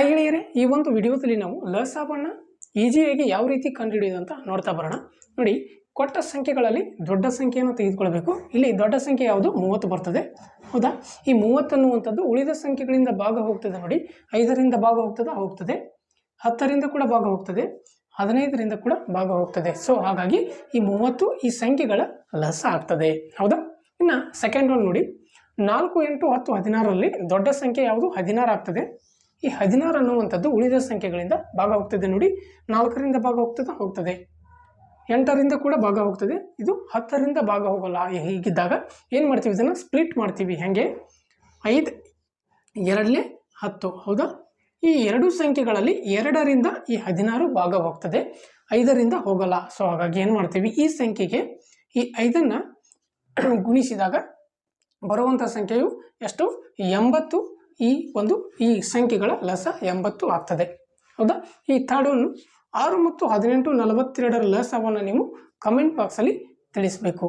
ಗೆಳೆಯರೇ, ಈ ಒಂದು ವಿಡಿಯೋದಲ್ಲಿ ನಾವು ಲಸಾವನ್ನ ಈಜಿಯಾಗಿ ಯಾವ ರೀತಿ ಕಂಡುಹಿಡಿಯೋದು ಅಂತ ನೋಡ್ತಾ ಬರೋಣ. ನೋಡಿ, ಕೊಟ್ಟ ಸಂಖ್ಯೆಗಳಲ್ಲಿ ದೊಡ್ಡ ಸಂಖ್ಯೆಯನ್ನು ತೆಗೆದುಕೊಳ್ಳಬೇಕು. ಇಲ್ಲಿ ದೊಡ್ಡ ಸಂಖ್ಯೆ ಯಾವುದು? 30 ಬರ್ತದೆ. ಹೌದಾ? ಈ 30 ಅನ್ನುವಂಥದ್ದು ಉಳಿದ ಸಂಖ್ಯೆಗಳಿಂದ ಭಾಗ ಹೋಗ್ತದೆ. ನೋಡಿ, 5ರಿಂದ ಭಾಗ ಹೋಗ್ತದೆ, 10ರಿಂದ ಕೂಡ ಭಾಗ ಹೋಗ್ತದೆ, 15ರಿಂದ ಕೂಡ ಭಾಗ ಹೋಗ್ತದೆ. ಸೊ ಹಾಗಾಗಿ ಈ 30 ಈ ಸಂಖ್ಯೆಗಳ ಲಸ ಆಗ್ತದೆ. ಹೌದಾ? ಇನ್ನು ಸೆಕೆಂಡ್ ಒನ್ ನೋಡಿ, 4, 8, 10, 16ರಲ್ಲಿ ದೊಡ್ಡ ಸಂಖ್ಯೆ ಯಾವುದು? 16 ಆಗ್ತದೆ. ಈ 16 ಅನ್ನುವಂಥದ್ದು ಉಳಿದ ಸಂಖ್ಯೆಗಳಿಂದ ಭಾಗ ಹೋಗ್ತದೆ. ನೋಡಿ, 4ರಿಂದ ಭಾಗ ಹೋಗ್ತದೆ, 8ರಿಂದ ಕೂಡ ಭಾಗ ಹೋಗ್ತದೆ, ಇದು 10ರಿಂದ ಭಾಗ ಹೋಗಲ್ಲ. ಹೀಗಿದ್ದಾಗ ಏನು ಮಾಡ್ತೀವಿ? ಇದನ್ನು ಸ್ಪ್ಲಿಟ್ ಮಾಡ್ತೀವಿ. ಹಾಗೆ 5, 2 10. ಹೌದಾ? ಈ ಎರಡು ಸಂಖ್ಯೆಗಳಲ್ಲಿ 2ರಿಂದ ಈ 16 ಭಾಗ ಹೋಗ್ತದೆ, 5ರಿಂದ ಹೋಗಲ್ಲ. ಸೊ ಹಾಗಾಗಿ ಏನು ಮಾಡ್ತೀವಿ? ಈ ಸಂಖ್ಯೆಗೆ ಈ 5ನ್ನು ಗುಣಿಸಿದಾಗ ಬರುವಂಥ ಸಂಖ್ಯೆಯು ಎಷ್ಟು? 80. ಈ ಸಂಖ್ಯೆಗಳ ಲಸ 80 ಆಗ್ತದೆ. ಹೌದಾ? ಈ ಥರ್ಡ್ ಒನ್ 6 ಮತ್ತು 18, 42ರ ಲಸವನ್ನು ನೀವು ಕಮೆಂಟ್ ಬಾಕ್ಸಲ್ಲಿ ತಿಳಿಸಬೇಕು.